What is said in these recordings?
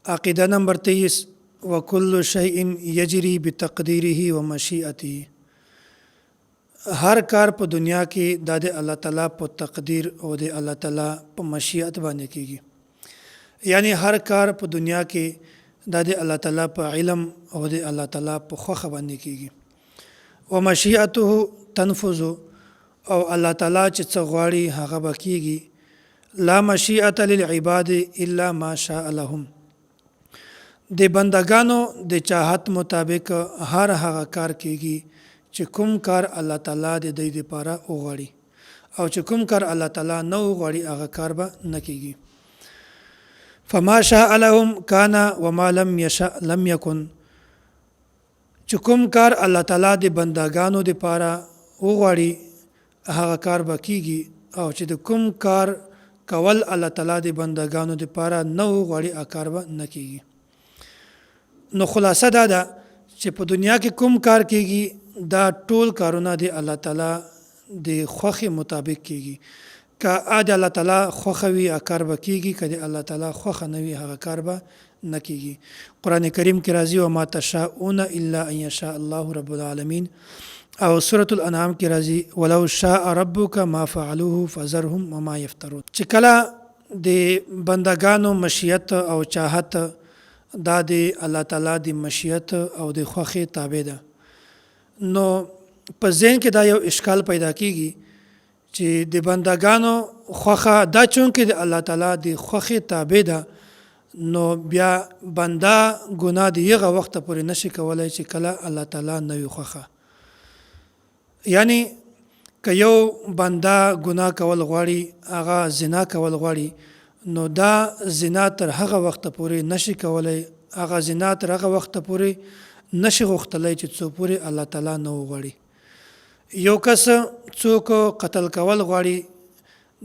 عقیدہ نمبر 23 وکل شیء یجری بتقدیره و مشیئته. هر کار په دنیا کې د الله تعالی په تقدیر او د الله تعالی په مشیت باندې کیږي. یعنی هر کار په دنیا کې د الله تعالی په علم او د الله تعالی په خوښه باندې کیږي. و مشیئته تنفذ او الله تعالی چې څه غواړي هغه به کیږي. لا مشیئت للعباد الا ما شاء لهم. د بندگانو د چاهت مطابق هر هغه کار کیږي چې کوم کار الله تعالی د دې لپاره وغواړي او چې کوم کار الله تعالی نه وغواړي هغه کار به نه کیږي. فما شاء لهم کان وما لم یشاء لم یکن. چې کوم کار الله تعالی د بندگانو لپاره وغواړي هغه کار به کیږي او چې د کوم کار کول الله تعالی د بندگانو لپاره نه وغواړي هغه کار به نه کیږي. نو خلاصه دا ده چې په دنیا کې کوم کار کیږي دا ټول کارونه د الله تعالی د خوښې مطابق کیږي. که د الله تعالی خوښه وي هغه کار به کیږي، که د الله تعالی خوښه نه وي هغه کار به نه کیږي. قرآن کریم کې راځي وما تشاءون الا ان یشاء الله رب العالمین، او سورة الانعام کې راځي ولو شاء ربک ما فعلوه فذرهم وما یفترون. چې کله د بندگانو مشیت او چاهت دا د الله تعالی د مشیت او د خوښې تابع ده، نو په ذهن کې دا یو اشکال پیدا کیږي چې د بندگانو خوښه دا چونکې د الله تعالی د خوښې تابع ده، نو بیا بنده ګناه د هغه وخت پورې نشي کولای چې کله الله تعالی نه وي خوښه. یعنی که یو بنده ګناه کول غواړي، هغه زنا کول غواړي، نو دا زنا تر هغه وخت پورې نشي کولای، هغه زنا تر هغه وخت پورې نشي غوښتلی چې څو پورې الله تعالی نه وغواړي. یو کس څوک قتل کول غواړي،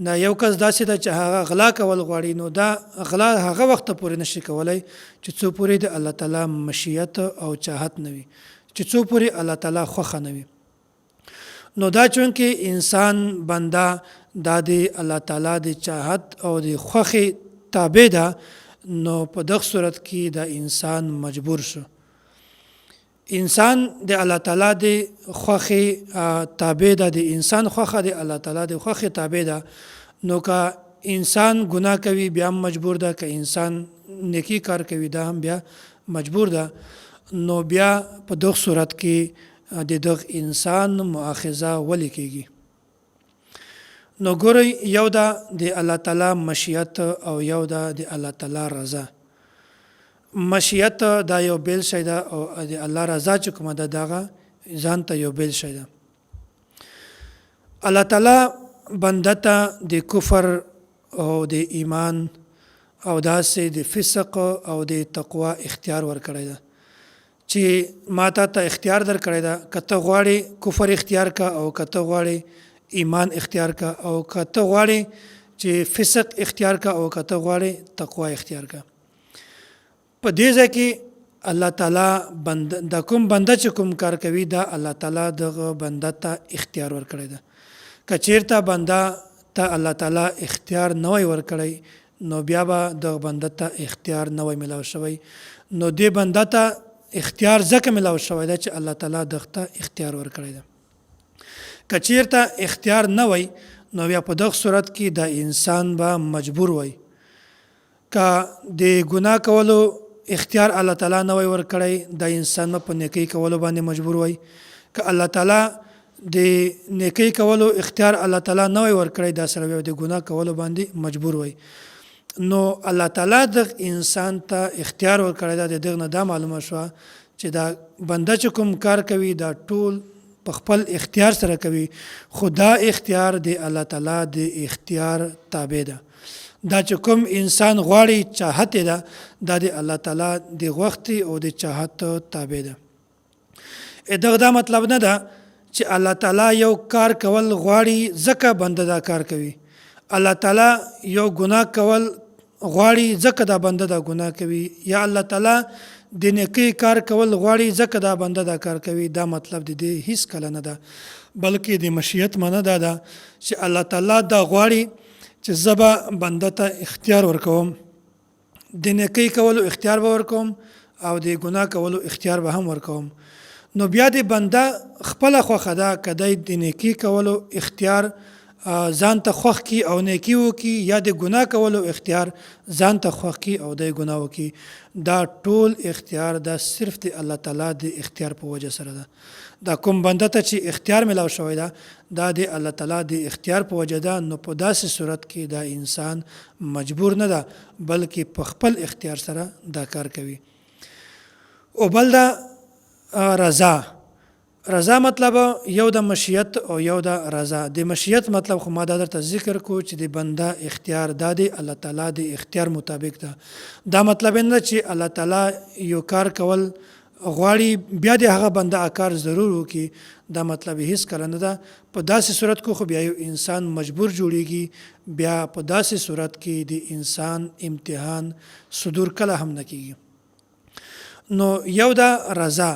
نه یو کس داسې ده چې هغه غلا کول غواړي، نو دا غلا هغه وخت پورې نشي کولای چې څو پورې د الله تعالی مشیت او چاهت نه وي، چې څو پورې الله تعالی خوښه نه وي. نو دا چونکې انسان بنده دا د الله تعالی د چاهت او د خوښې تابع ده، نو په دغه صورت کې دا انسان مجبور شو. انسان د الله تعالی د خوښې تابع ده، د انسان خوښه د الله تعالی د خوښې تابع ده. نو که انسان ګناه کوي بیا هم مجبور ده، که انسان نیکی کار کوي دا هم بیا مجبور ده. نو بیا په دغه صورت کې د دغه انسان مؤاخذه ولې کیږي؟ نو ګورئ، یو ده د الله تعالی مشیت او یو ده د الله تعالی رضا. مشیت دا یو بیل شی ده او د الله رضا چې کومه ده دغه ځان ته یو بیل شی ده. الله تعالی بنده ته د کفر او د ایمان او داسې د فسق او د تقوا اختیار ورکړی ده چې ما ته اختیار درکړی ده، که ته غواړې کفر اختیار کا او که ته غواړې ایمان اختیار کا او که ته غواړې چې فسق اختیار کا او که ته غواړې تقوا اختیار کا. په دې ځای کې الله تعالی د کوم بنده چې کوم کار کوي دا الله تعالی دغه بنده ته اختیار ورکړی ده. که چیرته بنده ته الله تعالی اختیار نه وای ورکړی نو بیا به دغه بنده ته اختیار نه وای ملاو شوی. نو دې بنده ته اختیار ځکه ملاو شوی ده چې الله تعالی دغه ته اختیار ورکړی ده. که چیرته اختیار نه وای نو بیا په دغه صورت کې د انسان به مجبور وای. که د ګناه کولو اختیار الله تعالی نه وای ورکړی د انسان په نیکی کولو باندې مجبور وای. که الله تعالی د نیکی کولو اختیار الله تعالی نه وای ورکړی دا سره بیا د ګناه کولو باندې مجبور وای. نو الله تعالی د انسان ته اختیار ورکړی دا دغه نه دا معلومه شوه چې دا بنده چې کوم کار کوي دا ټول په خپل اختیار سره کوي، خو دا اختیار د الله تعالی د اختیار تابع ده. دا چې کوم انسان غواړي چاهت ده دا د الله تعالی د غوښتې او د چاهت تابع ده. دغه دا مطلب نه ده چې الله تعالی یو کار کول غواړي ځکه بنده دا کار کوي، الله تعالی یو ګناه کول غواړي ځکه دا بنده دا ګناه کوي، یا الله تعالی د نیکی کار کول غواړي ځکه دا بنده دا کار کوي. دا مطلب د دې هیڅ کله نه ده، بلکې د مشیت معنی دا ده چې الله تعالی دا غواړي چې زه به بنده ته اختیار ورکوم د نیکی کولو اختیار به ورکوم او د ګناه کولو اختیار به هم ورکوم. نو بیا د بنده خپله خوښه ده که دی د نیکي کولو اختیار ځان ته خوښ کي او نیکي وکړي یا د ګناه کولو اختیار ځان ته خوښ کي او دی ګناه وکړي. دا ټول اختیار دا صرف د الله تعالی د اختیار په وجه سره ده. دا کوم بنده ته چې اختیار ملاو شوی ده دا د الله تعالی د اختیار په وجه ده. نو په داسې صورت کې دا انسان مجبور نه ده بلکې په خپل اختیار سره دا کار کوي. او بل دا رضا مطلب یو د مشیت او یو د رضا. د مشیت مطلب خو ما دا درته ذکر کو چې د بنده اختیار دا د الله تعالی د اختیار مطابق ده. دا مطلب نه چې الله تعالی یو کار کول غواړي بیا د هغه بنده کار ضرور وکړي. دا مطلب هیڅ کله نه ده. په داسې صورت کې خو بیا یو انسان مجبور جوړیږي. بیا په داسې صورت کې د انسان امتحان صدور کله هم نه کیږي. نو یو دا رضا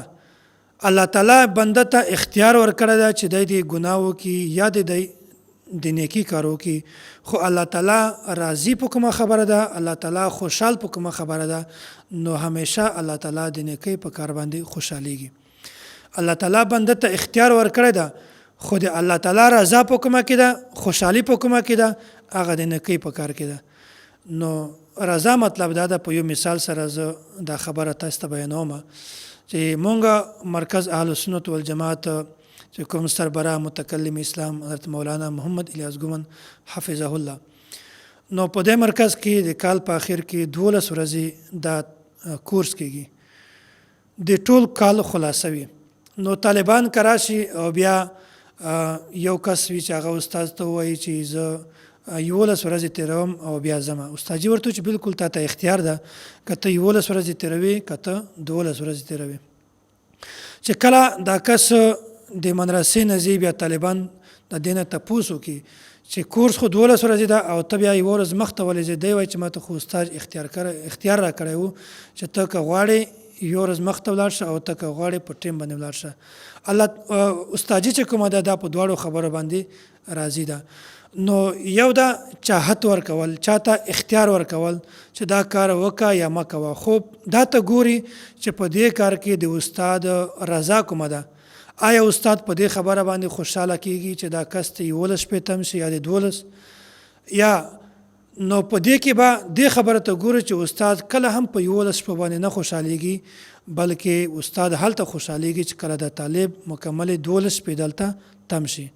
الله تعالی بنده ته اختیار ورکړی ده چې دی د ګناه وکړي یا د نیکي کار وکړي. خو الله تعالی راضي په کومه خبره ده الله تعالی خوشحال په کومه خبره ده نو همیشه الله تعالی د نیکۍ په کار باندې خوشحالیږي. الله تعالی بنده ته اختیار ورکړی ده خو د الله تعالی رضا په کومه کې ده خوشحالي په کومه کې ده هغه د نیکۍ په کار کې ده. نو رضا مطلب دا ده. په یو مثال سره زه دا خبره تاسو ته بیانوم چې مونږ مرکز اهل سنت والجماعت چې کوم سربراه متکلم اسلام حضرت مولانا محمد الیاس ګومن حفظه الله نو په دې مرکز کې د کال په اخر کې 12 ورځې دا کورس کېږي. د ټول کال خلاصوي. نو طالبان کراشي او بیا یو کس وی چې هغه استاد ته وایي چې زه 11 ورځې تیروم او بیا ځم. استاد ورته چې بالکل تا ته اختیار ده که ته 11 ورځې تیروي که ته 12 ورځې تیروي. چې کله دا کس د مدرسې نه ځي بیا طالبان د دې نه تپوس وکړي چې کورس خو 12 ورځې ده او ته بیا 1 ورځ مخته ولې ځې. دی وایي چې ما ته خو استاد اختیار را کړی و چې ته که غواړې 1 ورځ مخته ولاړ شه او ته که غواړې په ټیم باندې ولاړ شه. الله استادي چې کومه ده دا په دواړو خبرو باندې راضي ده. نو یو دا چاحت ورکول چاته اختیار ورکول چې دا کار وکا یا مه کوه. خو دا ته ګوري چې په دې کار کې د استاد رضا کومه ده. آیا استاد په دې خبره باندې خوشحاله کیږي چې دا کس ته 11 شپېتم شي یا د 12 یا نو په دې کې به دې خبره ته ګوري چې استاد کله هم په 11 شپه باندې نه خوشحالېږي بلکې استاد هلته خوشحالېږي چې کله د طالب مکمل 12 شپې دلته تم شي.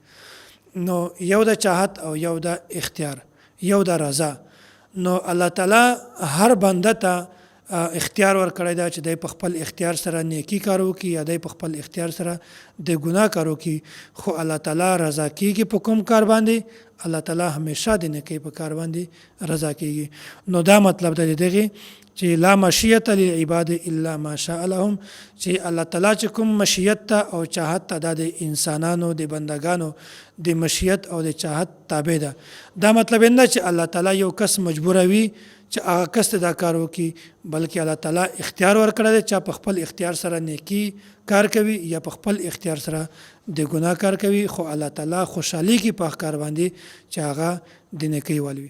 نو یو د چاحت او یو د اختیار یو د رضا. نو الله تعالی هر بنده ته اختیار ورکړی دا چې دی په خپل اختیار سره نیکی کار وکړي یا دی په خپل اختیار سره د ګناه کار وکړي. خو الله تعالی رضا کیږي په کوم کار باندې الله تعالی همیشه د نیکی په کار باندې رضا کیږي. نو دا مطلب د دغه چې لا مشیت للعباد الا ما شاء لهم چې الله تعالی چې کوم مشیت او چاحت ته د انسانانو د بندگانو د مشیت او د چاحت تابع ده. دا مطلب نه چې الله تعالی یو کس مجبوروي چې هغه کس ته دا کار وکړي بلکې الله تعالی اختیار ورکړی دی چې په خپل اختیار سره نیکی کار کوي یا په خپل اختیار سره د ګناه کار کوي. خو الله تعالی خوشحالي کې په کار باندې چې هغه د نیکی والوي.